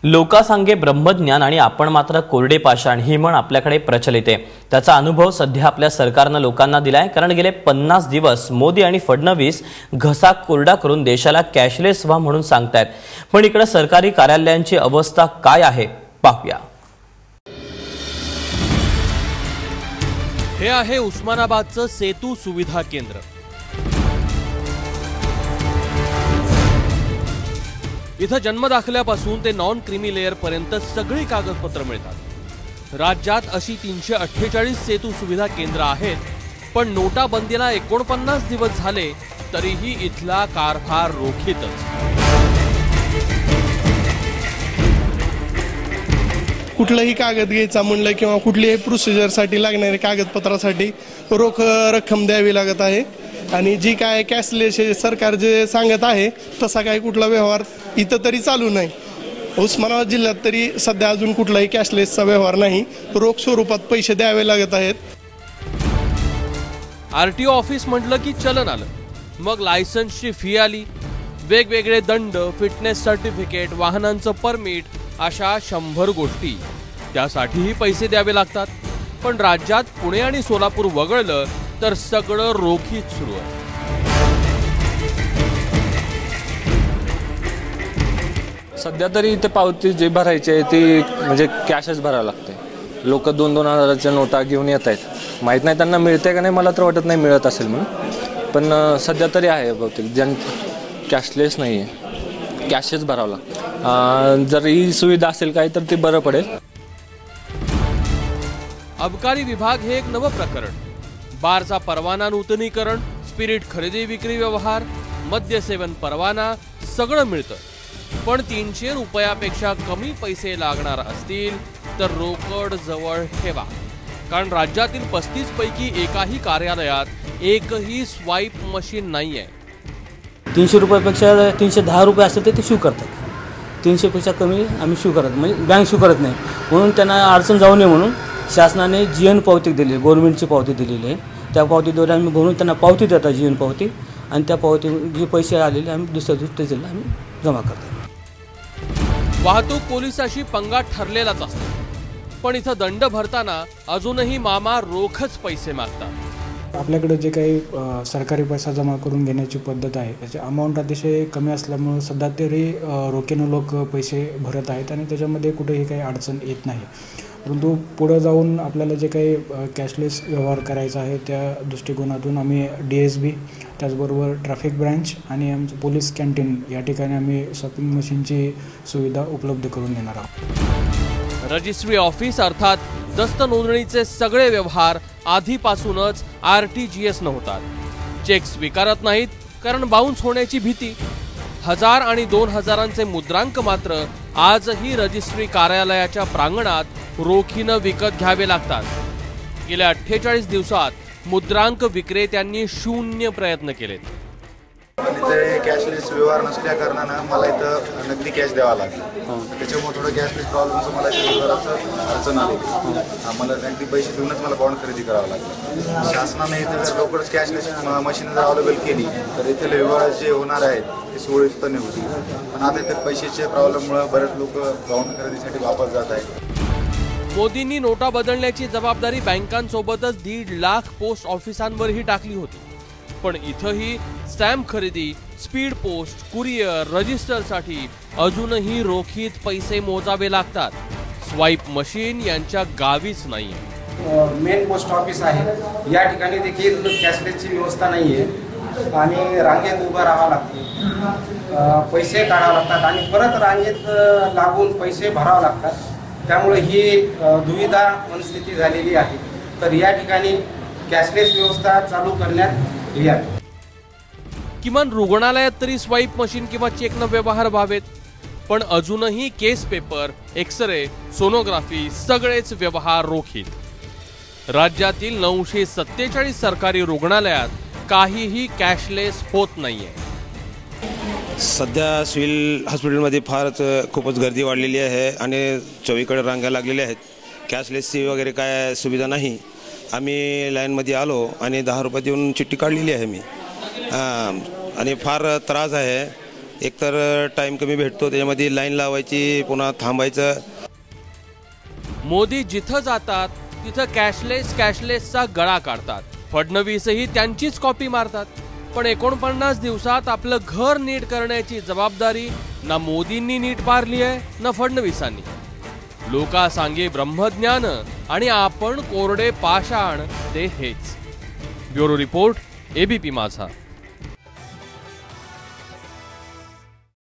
लोकासांगे ब्रह्मज्ञान आणि आपण मात्र कोरडे पाषाण ही म्हण आपल्याकडे प्रचलित आहे। त्याचा अनुभव सध्या आपल्या सरकारने लोकांना दिलाय, कारण गेले 50 दिवस मोदी आणि फडणवीस घसा कोरडा करून देशाला कॅशलेस व्हा म्हणून सांगतायत। पण इकडे सरकारी कार्यालयांची अवस्था काय आहे पाहूया। हे आहे उस्मानाबादचं सेतू सुविधा केंद्र। इथं जन्मदाखल्यापासून ते नॉन क्रीमी लेयर पर्यंत सगळी कागदपत्र मिळतात। राज्यात अशी 348 सेतू सुविधा केंद्र आहेत, पण नोटाबंदीला 49 दिवस झाले तरीही इथला कारभार रोखीतच। कुठलाही कागद घ्यायचा म्हणलं किंवा कुठल्याही प्रोसिजरसाठी लागणाऱ्या कागदपत्रासाठी रोख रक्कम द्यावी लागत आहे आणि जी काय कॅशलेस सरकार जे सांगत आहे तसा काही कुठला व्यवहार इथं तरी चालू नाही। उस्मानाबाद जिल्ह्यात तरी सध्या अजून कुठलाही कॅशलेसचा व्यवहार नाही, रोख स्वरूपात पैसे द्यावे लागत आहेत। आरटीओ ऑफिस म्हटलं की चलन आलं, मग लायसन्सची फी आली, वेगवेगळे दंड, फिटनेस सर्टिफिकेट, वाहनांचं परमिट, अशा 100 गोष्टी। त्यासाठीही पैसे द्यावे लागतात। पण राज्यात पुणे आणि सोलापूर वगळलं तर सगळं रोखीत सुरू आहे। सध्या तरी इथे पावती जे भरायची आहे ती म्हणजे कॅशच भरावं लागते। लोक 2-2 हजाराच्या नोटा घेऊन येत आहेत, माहीत नाही त्यांना मिळते का नाही, मला तर वाटत नाही मिळत असेल म्हणून। पण सध्या तरी आहे बहुतेक ज्यां कॅशलेस नाही आहे, कॅशच भरावं लागतं। जर ही सुविधा असेल काही तर ते बरं पडेल। अबकारी विभाग हे एक नवं प्रकरण। बारचा परवाना नूतनीकरण, स्पिरिट खरेदी विक्री व्यवहार, मद्यसेवन परवाना सगळं मिळतं। पण 300 रुपयापेक्षा कमी पैसे लागणार असतील तर रोकड जवळ ठेवा, कारण राज्यातील 35 पैकी एकाही कार्यालयात एकही स्वाईप मशीन नाहीये। 300 रुपयापेक्षा 310 रुपये असेल तर ते स्वीकारतात करतात। 300 पेक्षा कमी आम्ही स्वीकारत म्हणजे बँक स्वीकारत नाही, म्हणून त्यांना अडचण जाऊ नये म्हणून शासनाने जीएन पावती दिली, गव्हर्नमेंटची पावती दिलेली आहे। त्या पावतीद्वारे आम्ही भरून त्यांना पावती देतात जीएन पावती, आणि त्या पावती जे पैसे आलेले आम्ही दुसऱ्या जिल्ह्याला आम्ही जमा करतो। वाहतूक पोलिसाशी पंगा ठरलेलाच असतो, पण इथं दंड भरताना अजूनही मामा रोखच पैसे मागतात। आपल्याकडे जे काही सरकारी पैसा जमा करून घेण्याची पद्धत आहे त्याची अमाऊंट अतिशय कमी असल्यामुळे सध्या तरी रोखीने लोक पैसे भरत आहेत आणि त्याच्यामध्ये कुठेही काही अडचण येत नाही। परंतु पुढे जाऊन आपल्याला जे काही कॅशलेस व्यवहार करायचा आहे त्या दृष्टिकोनातून आम्ही DSB, त्याचबरोबर ट्रॅफिक ब्रँच आणि आमचं पोलीस कॅन्टीन या ठिकाणी आम्ही शॉपिंग मशीनची सुविधा उपलब्ध करून देणार आहोत। रजिस्ट्री ऑफिस अर्थात दस्त नोंदणीचे सगळे व्यवहार आधीपासूनच RTGS न होतात। चेक स्वीकारत नाहीत कारण बाउन्स होण्याची भीती। 1000 आणि 2000चे मुद्रांक मात्र आजही रजिस्ट्री कार्यालयाच्या प्रांगणात रोखीनं विकत घ्यावे लागतात। गेल्या 48 दिवसात मुद्रांक विक्रेत्यांनी 0 प्रयत्न केलेत। इथे कॅशलेस व्यवहार नसल्या कारणानं मला इथं नगदी कॅश द्यावा लागला, त्याच्यामुळे थोडं कॅशलेस प्रॉब्लेमचं मला अडचण आली। मला नगदी पैसे देऊनच मला बॉन्ड खरेदी करावं लागलं। शासनाने इथे जर लवकरच कॅशलेस मशीन जर अवेलेबल केली तर इथे व्यवहार जे होणार आहेत ते सुरळीतपणे होतील। पण आता इथे पैशाच्या प्रॉब्लेममुळे बरेच लोक बॉन्ड खरेदीसाठी वापस जात आहेत। मोदींनी नोटा बदलण्याची जबाबदारी बँकांसोबतच 1.5 लाख पोस्ट ऑफिसांवरही टाकली होती, पण इथंही स्टॅम्प खरेदी, स्पीड पोस्ट, कुरिअर, रजिस्टरसाठी अजूनही रोखीत पैसे मोजावे लागतात। स्वाईप मशीन यांच्या गावीच नाही। मेन पोस्ट ऑफिस आहे या ठिकाणी देखील कॅशलेसची व्यवस्था नाही आहे आणि रांगेत उभं राहावं लागतं, पैसे काढावे लागतात आणि परत रांगेत लागून पैसे भरावे लागतात। त्यामुळे ही दुविधा मनस्थिती झालेली आहे। तर या ठिकाणी कॅशलेस व्यवस्था चालू करण्यात यावी। किमान रुग्णालयात तरी स्वाईप मशीन किंवा चेकनं व्यवहार व्हावेत, पण अजूनही केस पेपर, एक्सरे, सोनोग्राफी सगळेच व्यवहार रोखीत। राज्यातील 947 सरकारी रुग्णालयात काहीही कॅशलेस होत नाहीये। सध्या सिव्हिल हॉस्पिटलमध्ये फारच खूपच गर्दी वाढलेली आहे आणि चोहीकडे रांगा लागलेल्या आहेत। कॅशलेसची वगैरे काय सुविधा नाही। आम्ही लाईनमध्ये आलो आणि 10 रुपये देऊन चिठ्ठी काढलेली आहे मी, आणि फार त्रास आहे। एकतर टाईम कमी भेटतो, त्याच्यामध्ये लाईन लावायची, पुन्हा थांबायचं. मोदी जिथं जातात तिथं कॅशलेसचा गळा काढतात. फडणवीसही त्यांचीच कॉपी मारतात. पण 49 दिवसात आपलं घर नीट करण्याची जबाबदारी ना मोदींनी नीट पारली आहे ना फडणवीसांनी. लोका सांगे ब्रह्मज्ञान आणि आपण कोरडे पाषाण ते हेच. ब्युरो रिपोर्ट, ABP माझा.